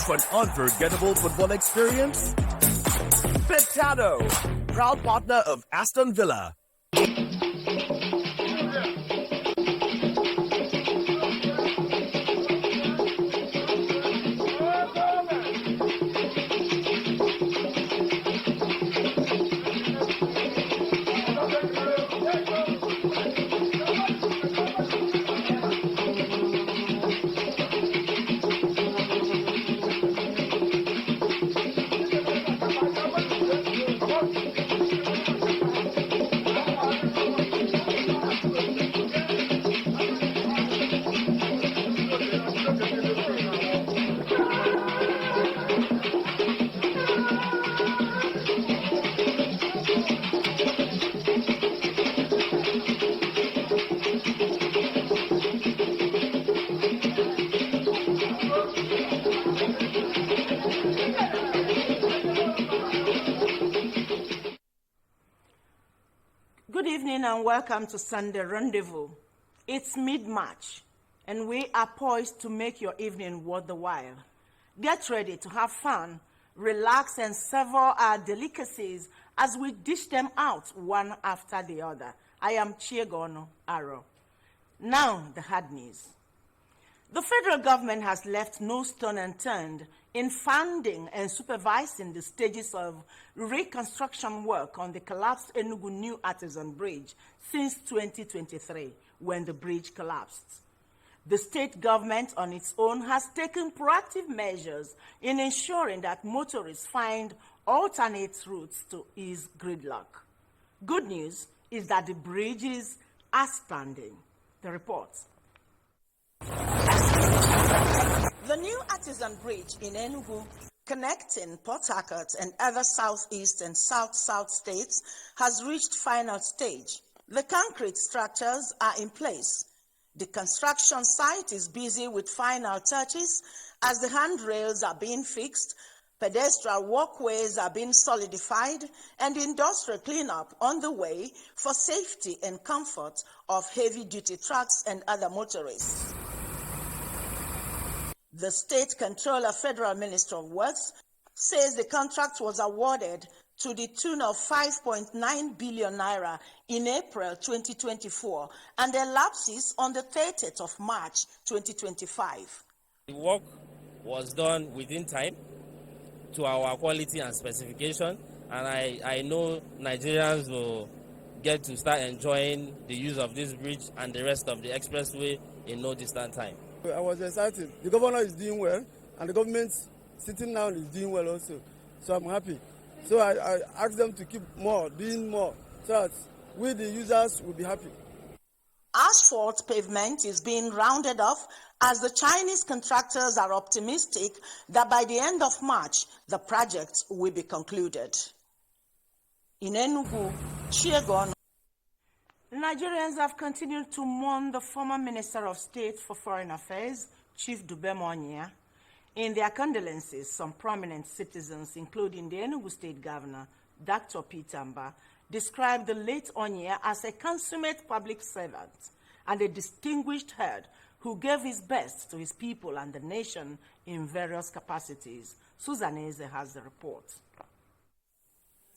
For an unforgettable football experience? Betano, proud partner of Aston Villa. Good evening and welcome to Sunday Rendezvous. It's mid-March and we are poised to make your evening worth the while. Get ready to have fun, relax and savor our delicacies as we dish them out one after the other. I am Chiegono Aro. Now the hard news. The federal government has left no stone unturned in funding and supervising the stages of reconstruction work on the collapsed Enugu New Artisan Bridge since 2023, when the bridge collapsed. The state government on its own has taken proactive measures in ensuring that motorists find alternate routes to ease gridlock. Good news is that the bridges are standing. The report. The new Artisan Bridge in Enugu, connecting Port Harcourt and other southeast and south-south states, has reached final stage. The concrete structures are in place. The construction site is busy with final touches as the handrails are being fixed, pedestrian walkways are being solidified, and industrial cleanup on the way for safety and comfort of heavy-duty trucks and other motorists. The State Controller, Federal Minister of Works, says the contract was awarded to the tune of 5.9 billion naira in April 2024 and elapses on the 30th of March 2025. The work was done within time to our quality and specification, and I know Nigerians will get to start enjoying the use of this bridge and the rest of the expressway in no distant time. I was excited. The governor is doing well, and the government sitting down is doing well also. So I'm happy. So I asked them to keep doing more, so that we, the users, will be happy. Asphalt pavement is being rounded off as the Chinese contractors are optimistic that by the end of March, the project will be concluded. In Enugu, Chiegon. Nigerians have continued to mourn the former Minister of State for Foreign Affairs, Chief Dubem Onyia. In their condolences, some prominent citizens, including the Enugu State Governor, Dr. Peter Mba, described the late Onyia as a consummate public servant and a distinguished head who gave his best to his people and the nation in various capacities. Susan Eze has the report.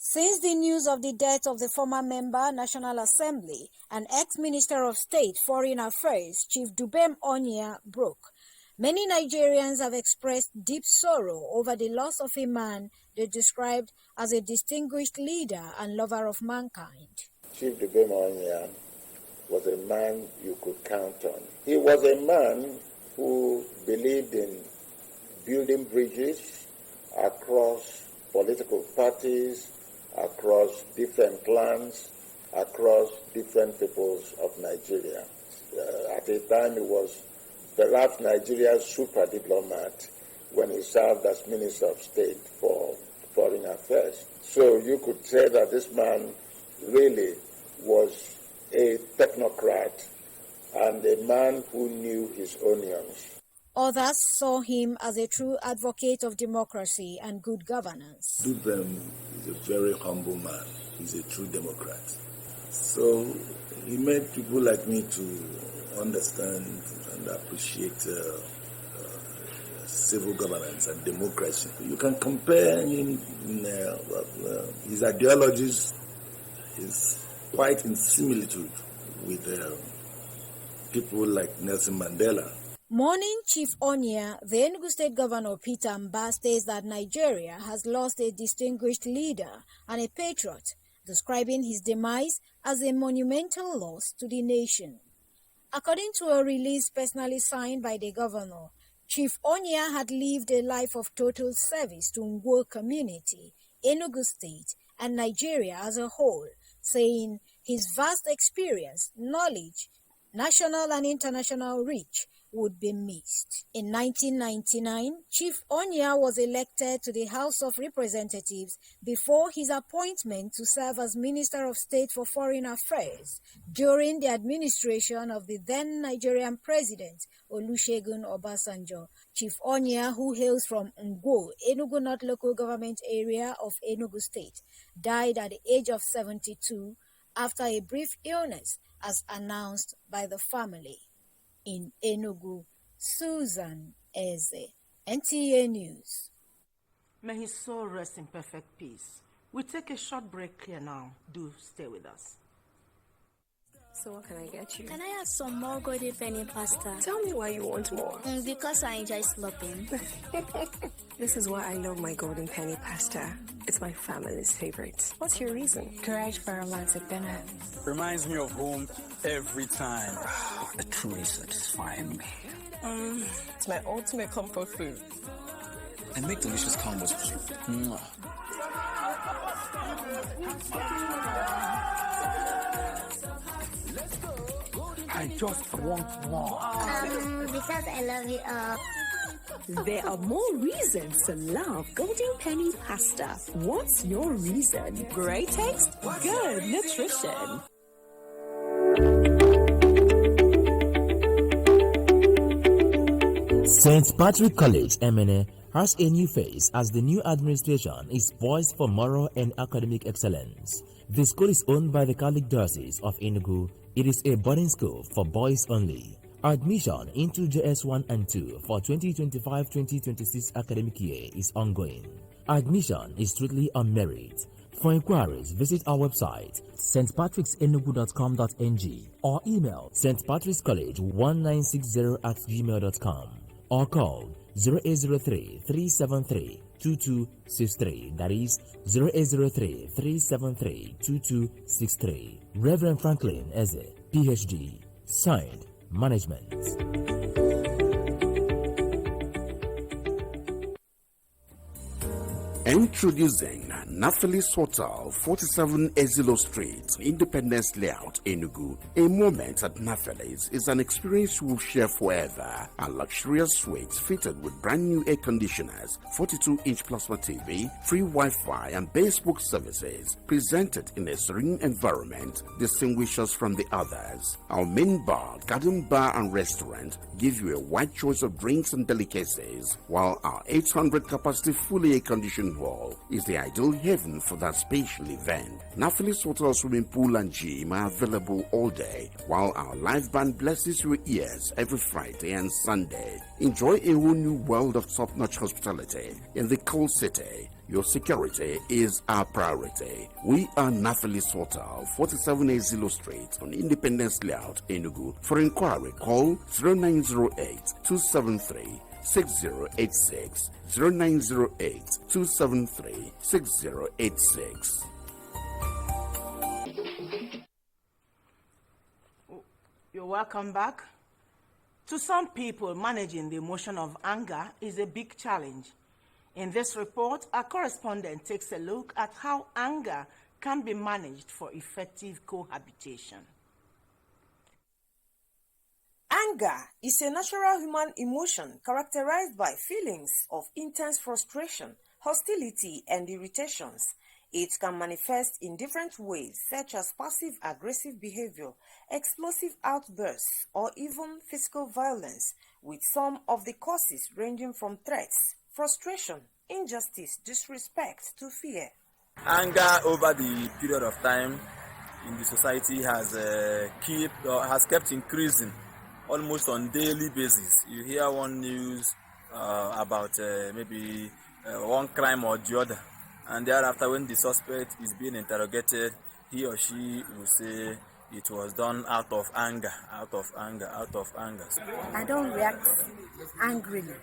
Since the news of the death of the former member, National Assembly, and ex-Minister of State, Foreign Affairs, Chief Dubem Onyia, broke, many Nigerians have expressed deep sorrow over the loss of a man they described as a distinguished leader and lover of mankind. Chief Dubem Onyia was a man you could count on. He was a man who believed in building bridges across political parties, across different clans, across different peoples of Nigeria. At a time, he was perhaps Nigeria's super diplomat when he served as Minister of State for Foreign Affairs. So you could say that this man really was a technocrat and a man who knew his onions. Others saw him as a true advocate of democracy and good governance. Dubem is a very humble man. He's a true Democrat. So he made people like me to understand and appreciate civil governance and democracy. You can compare him in his ideologies is quite in similitude with people like Nelson Mandela. Morning Chief Onya, the Enugu State Governor Peter Mba states that Nigeria has lost a distinguished leader and a patriot, describing his demise as a monumental loss to the nation. According to a release personally signed by the governor, Chief Onya had lived a life of total service to Ngwo community, Enugu State, and Nigeria as a whole, saying his vast experience, knowledge, national and international reach would be missed. In 1999, Chief Onya was elected to the House of Representatives before his appointment to serve as Minister of State for Foreign Affairs during the administration of the then Nigerian President Olusegun Obasanjo. Chief Onya, who hails from Ngwo, Enugu North Local Government Area of Enugu State, died at the age of 72 after a brief illness, as announced by the family. In Enugu, Susan Eze, NTA News. May his soul rest in perfect peace. We'll take a short break here now. Do stay with us. So what can I get you? Can I have some more golden penny pasta? Tell me why you want more. Because I enjoy slopping. This is why I love my golden penny pasta. It's my family's favorite. What's your reason? Courage for a romantic dinner. Reminds me of home every time. It truly satisfying me. It's my ultimate comfort food. And make delicious combos too. I just want more. Because I love it. There are more reasons to love Golden Penny pasta. What's your reason? Great taste, good nutrition. St. Patrick College, Emene, has a new face as the new administration is poised for moral and academic excellence. The school is owned by the Catholic Diocese of Enugu. It is a boarding school for boys only. Admission into JS1 and 2 for 2025-2026 academic year is ongoing. Admission is strictly on merit. For inquiries, visit our website stpatricksenugu.com.ng or email stpatrickscollege1960@gmail.com or call 0803-373-2263. That is 0803-373-2263. Reverend Franklin Eze, PhD, signed, Management. Introducing Naphtali's Hotel, 47 Ezilo Street, Independence Layout, Enugu. A moment at Naphtali's is an experience you will share forever. A luxurious suite fitted with brand new air conditioners, 42-inch plasma TV, free Wi-Fi, and bespoke services. Presented in a serene environment, distinguish us from the others. Our main bar, garden bar, and restaurant give you a wide choice of drinks and delicacies, while our 800 capacity fully air-conditioned hall is the ideal haven for that special event. Naphtali's Hotel swimming pool and gym are available all day, while our live band blesses your ears every Friday and Sunday. Enjoy a whole new world of top-notch hospitality in the cool city. Your security is our priority. We are Naphtali's Hotel, 47 Ezilo Street on Independence Layout, Enugu. For inquiry, call 0908-273-6086, 0908-273-6086. You're welcome back. To some people, managing the emotion of anger is a big challenge. In this report, our correspondent takes a look at how anger can be managed for effective cohabitation. Anger is a natural human emotion characterized by feelings of intense frustration, hostility, and irritations. It can manifest in different ways, such as passive-aggressive behavior, explosive outbursts, or even physical violence, with some of the causes ranging from threats, frustration, injustice, disrespect, to fear. Anger over the period of time in the society has kept increasing almost on daily basis. You hear one news about maybe one crime or the other. And thereafter, when the suspect is being interrogated, he or she will say it was done out of anger, out of anger, out of anger. I don't react angrily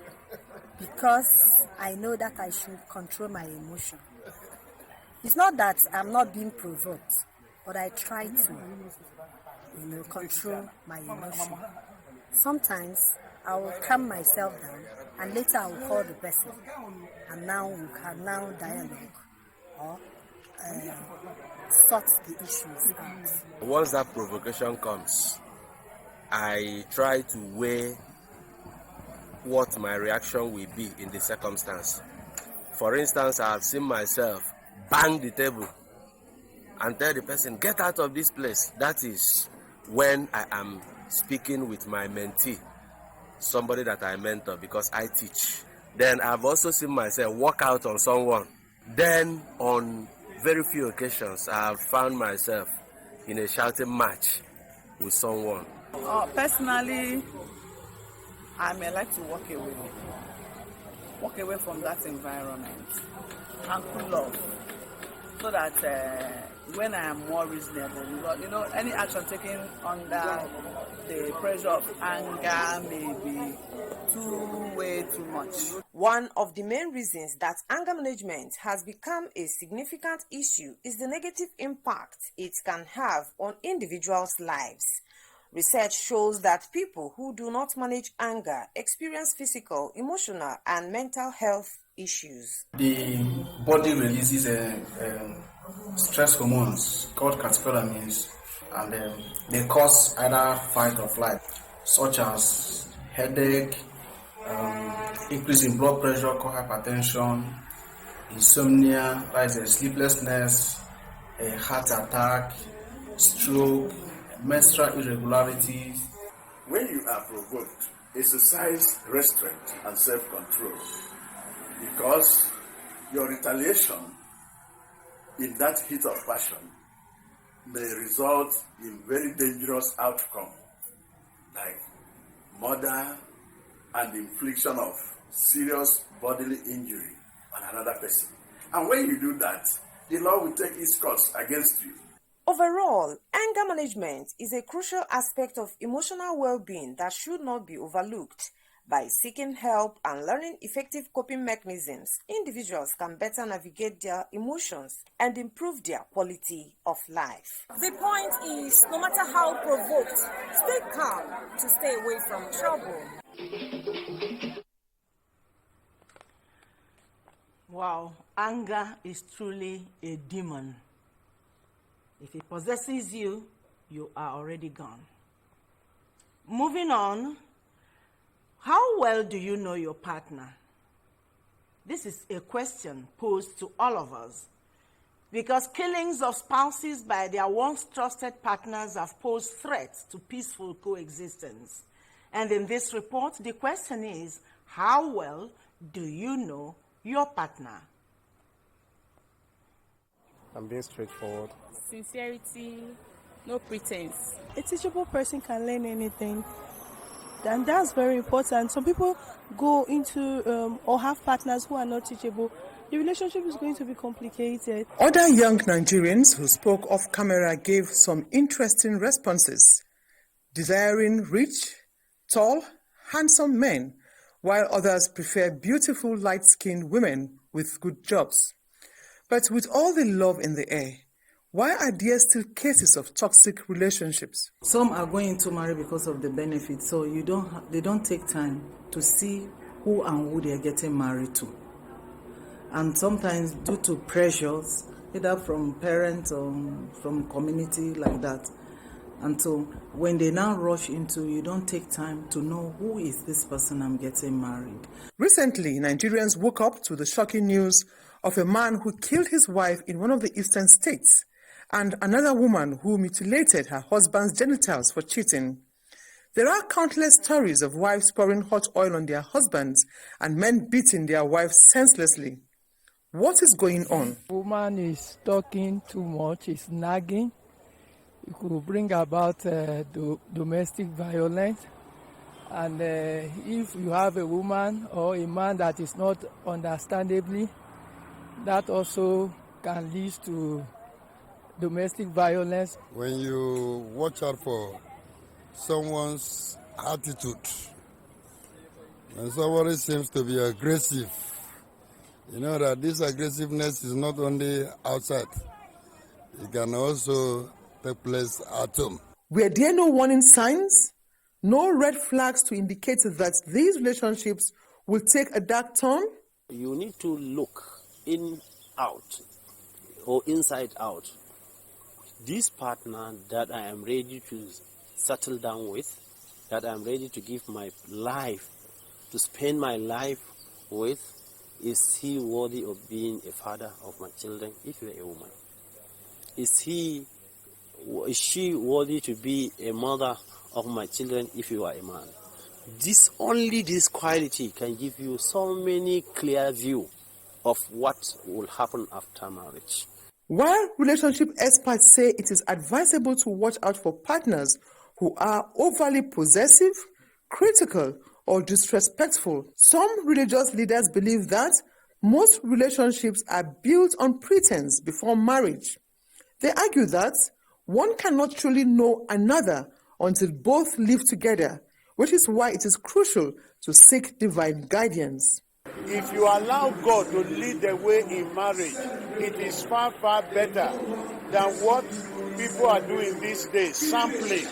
because I know that I should control my emotion. It's not that I'm not being provoked, but I try to, control my emotion. Sometimes I will calm myself down, and later I will call the person, and now we can dialogue or sort the issues out. Once that provocation comes, I try to weigh what my reaction will be in the circumstance. For instance, I have seen myself bang the table and tell the person, get out of this place. That is when I am speaking with my mentee, somebody that I mentor because I teach. Then I've also seen myself walk out on someone. Then on very few occasions, I have found myself in a shouting match with someone. Personally, I may like to walk away from that environment and cool off, so that when I am more reasonable, any action taken under the pressure of anger may be way too much. One of the main reasons that anger management has become a significant issue is the negative impact it can have on individuals' lives. Research shows that people who do not manage anger experience physical, emotional, and mental health issues. The body releases stress hormones called catecholamines, and they cause either fight or flight, such as headache, increase in blood pressure called hypertension, insomnia, that is sleeplessness, a heart attack, stroke, menstrual irregularities. When you are provoked, exercise restraint and self-control, because your retaliation in that heat of passion may result in very dangerous outcome, like murder and infliction of serious bodily injury on another person. And when you do that, the law will take its course against you. Overall, anger management is a crucial aspect of emotional well-being that should not be overlooked. By seeking help and learning effective coping mechanisms, individuals can better navigate their emotions and improve their quality of life. The point is, no matter how provoked, stay calm to stay away from trouble. Wow, anger is truly a demon. If it possesses you, you are already gone. Moving on, how well do you know your partner? This is a question posed to all of us, because killings of spouses by their once trusted partners have posed threats to peaceful coexistence. And in this report, the question is, how well do you know your partner? I'm being straightforward. Sincerity, no pretense. A teachable person can learn anything, and that's very important. Some people go into or have partners who are not teachable. The relationship is going to be complicated. Other young Nigerians who spoke off camera gave some interesting responses, desiring rich, tall, handsome men, while others prefer beautiful, light-skinned women with good jobs. But with all the love in the air, why are there still cases of toxic relationships? Some are going to marry because of the benefits, so they don't take time to see who and who they are getting married to. And sometimes due to pressures, either from parents or from community like that. And so when they now rush into, you don't take time to know who is this person I'm getting married. Recently, Nigerians woke up to the shocking news of a man who killed his wife in one of the eastern states, and another woman who mutilated her husband's genitals for cheating. There are countless stories of wives pouring hot oil on their husbands and men beating their wives senselessly. What is going on? Woman is talking too much, is nagging. It could bring about domestic violence. And if you have a woman or a man that is not understandably, that also can lead to domestic violence. When you watch out for someone's attitude, when somebody seems to be aggressive, you know that this aggressiveness is not only outside, it can also take place at home. Were there no warning signs? No red flags to indicate that these relationships will take a dark turn? You need to look in, out, or inside out. This partner that I am ready to settle down with, that I am ready to give my life, to spend my life with, is he worthy of being a father of my children if you are a woman? Is she worthy to be a mother of my children if you are a man? Only this quality can give you so many clear view of what will happen after marriage. While relationship experts say it is advisable to watch out for partners who are overly possessive, critical, or disrespectful, some religious leaders believe that most relationships are built on pretense before marriage. They argue that one cannot truly know another until both live together, which is why it is crucial to seek divine guidance. If you allow God to lead the way in marriage, it is far, far better than what people are doing these days, sampling.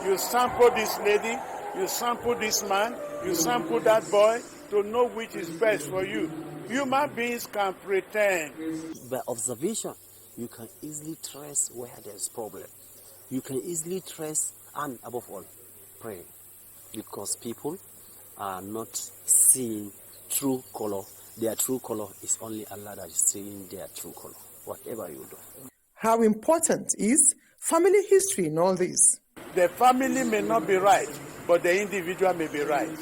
You sample this lady, you sample this man, you sample that boy to know which is best for you. Human beings can pretend. By observation, you can easily trace where there's problem. You can easily trace, and above all, pray. Because people are not seeing true color. Their true color is only Allah that is seeing their true color, whatever you do. How important is family history in all this? The family may not be right, but the individual may be right.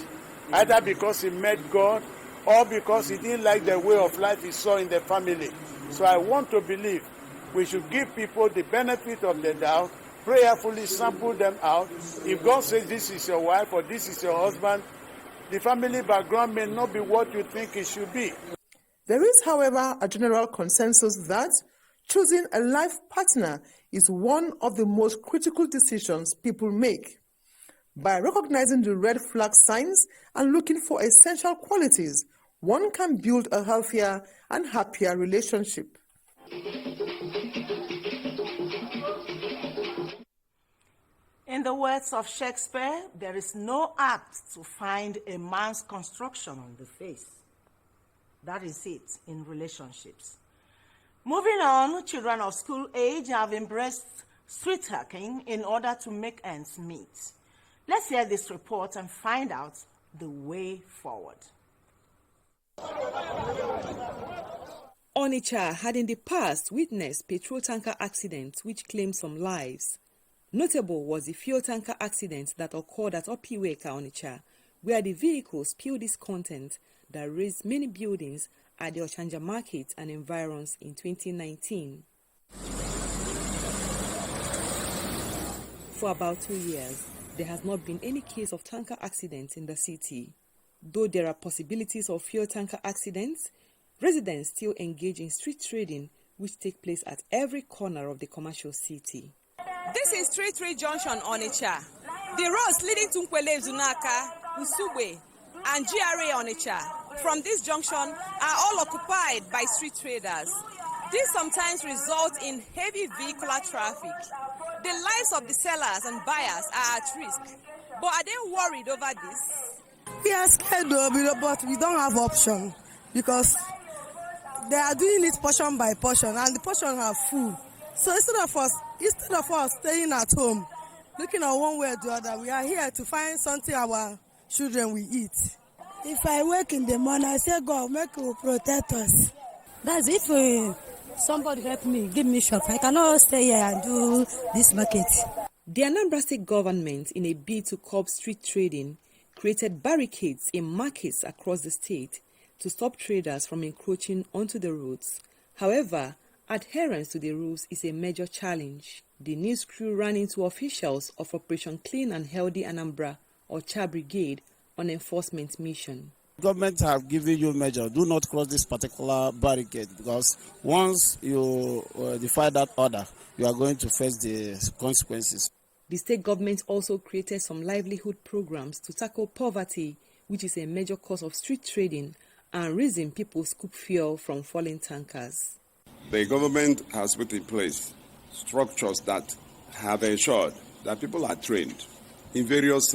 Either because he met God or because he didn't like the way of life he saw in the family. So I want to believe we should give people the benefit of the doubt, prayerfully sample them out. If God says this is your wife or this is your husband, the family background may not be what you think it should be. There is, however, a general consensus that choosing a life partner is one of the most critical decisions people make. By recognizing the red flag signs and looking for essential qualities, one can build a healthier and happier relationship. In the words of Shakespeare, there is no act to find a man's construction on the face. That is it in relationships. Moving on, children of school age have embraced street hacking in order to make ends meet. Let's hear this report and find out the way forward. Onitsha had in the past witnessed petrol tanker accidents which claimed some lives. Notable was the fuel tanker accident that occurred at Opiweka, Onitsha, where the vehicle spilled its content that razed many buildings at the Ochanja market and environs in 2019. For about 2 years, there has not been any case of tanker accidents in the city. Though there are possibilities of fuel tanker accidents, residents still engage in street trading which take place at every corner of the commercial city. This is Street Trade Junction, Onitsha. The roads leading to Nkwele, Zunaka, Usugbe, and GRA Onitsha from this junction are all occupied by street traders. This sometimes results in heavy vehicular traffic. The lives of the sellers and buyers are at risk. But are they worried over this? We are scared though, but we don't have option because they are doing it portion by portion and the portion are full. So instead of us staying at home, looking at one way or the other, we are here to find something our children will eat. If I wake in the morning, I say, God, make you protect us. That's if somebody help me, give me shop. I cannot stay here and do this market. The Anambra State government, in a bid to curb street trading, created barricades in markets across the state to stop traders from encroaching onto the roads. However, adherence to the rules is a major challenge. The news crew ran into officials of Operation Clean and Healthy Anambra Ocha Brigade on enforcement mission. Government have given you measure. Do not cross this particular barricade, because once you defy that order, you are going to face the consequences. The state government also created some livelihood programs to tackle poverty, which is a major cause of street trading and reason people scoop fuel from falling tankers. The government has put in place structures that have ensured that people are trained in various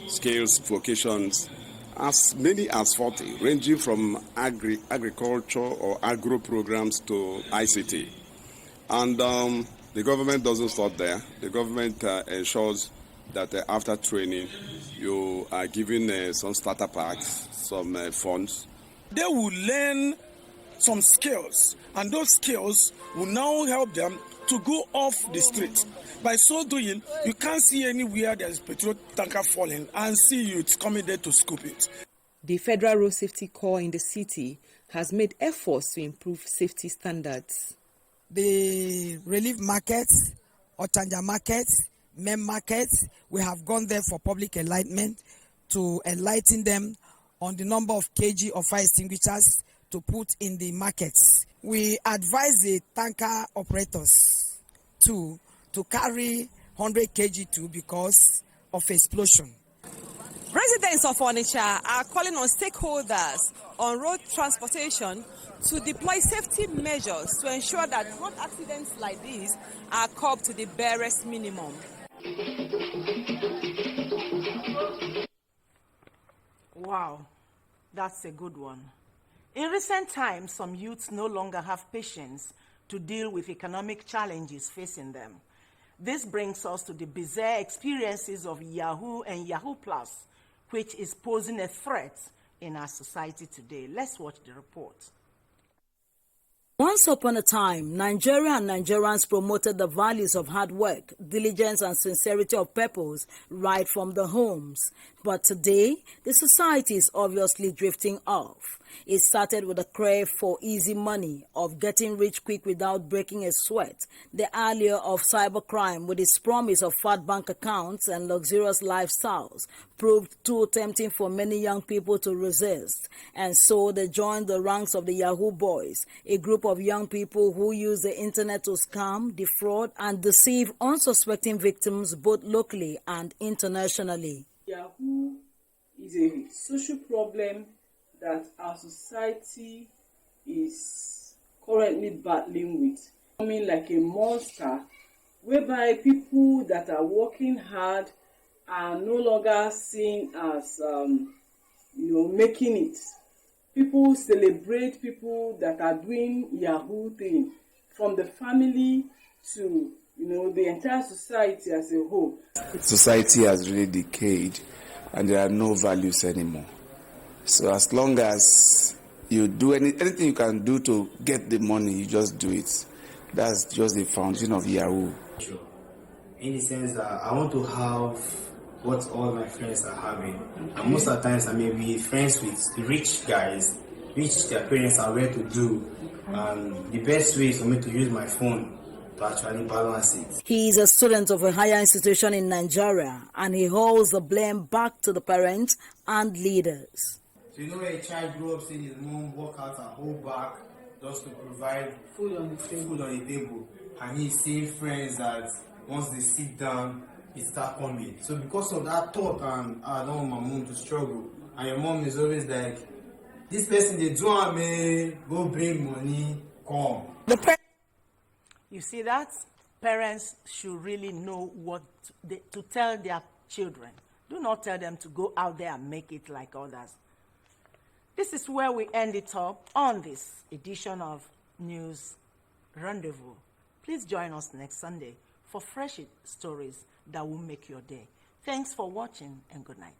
skills, vocations, as many as 40, ranging from agriculture or agro programs to ICT. And the government doesn't stop there. The government ensures that after training, you are given some starter packs, some funds. They will learn some skills, and those skills will now help them to go off the street. By so doing, you can't see anywhere there's petrol tanker falling and see youths coming there to scoop it. The Federal Road Safety Corps in the city has made efforts to improve safety standards. The relief markets, Ochanja markets, MEM markets, we have gone there for public enlightenment to enlighten them on the number of kg of fire extinguishers to put in the markets. We advise the tanker operators to carry 100 kg too because of explosion. Residents of Onitsha are calling on stakeholders on road transportation to deploy safety measures to ensure that road accidents like these are curbed to the barest minimum. Wow, that's a good one. In recent times, some youths no longer have patience to deal with economic challenges facing them. This brings us to the bizarre experiences of Yahoo and Yahoo Plus, which is posing a threat in our society today. Let's watch the report. Once upon a time, Nigeria and Nigerians promoted the values of hard work, diligence, and sincerity of purpose right from the homes. But today, the society is obviously drifting off. It started with a crave for easy money, of getting rich quick without breaking a sweat, the allure of cybercrime with its promise of fat bank accounts and luxurious lifestyles proved too tempting for many young people to resist. And so they joined the ranks of the Yahoo Boys, a group of young people who use the internet to scam, defraud, and deceive unsuspecting victims both locally and internationally. Yahoo is a social problem that our society is currently battling with, becoming like a monster, whereby people that are working hard are no longer seen as, making it. People celebrate people that are doing Yahoo thing, from the family to, the entire society as a whole. Society has really decayed, and there are no values anymore. So as long as you do anything you can do to get the money, you just do it. That's just the foundation of Yahoo. In the sense that I want to have what all my friends are having. And most of the times I may be friends with rich guys, which their parents are aware to do. And the best way is for me to use my phone to actually balance it. He is a student of a higher institution in Nigeria, and he holds the blame back to the parents and leaders. So you know where a child grew up seeing his mom work out and hold back just to provide food on the table. And he's seeing friends that once they sit down, it start coming. So because of that thought, and I don't want my mom to struggle. And your mom is always like, this person they do me, go bring money, come. You see that? Parents should really know what to tell their children. Do not tell them to go out there and make it like others. This is where we end it up on this edition of News Rendezvous. Please join us next Sunday for fresh stories that will make your day. Thanks for watching and good night.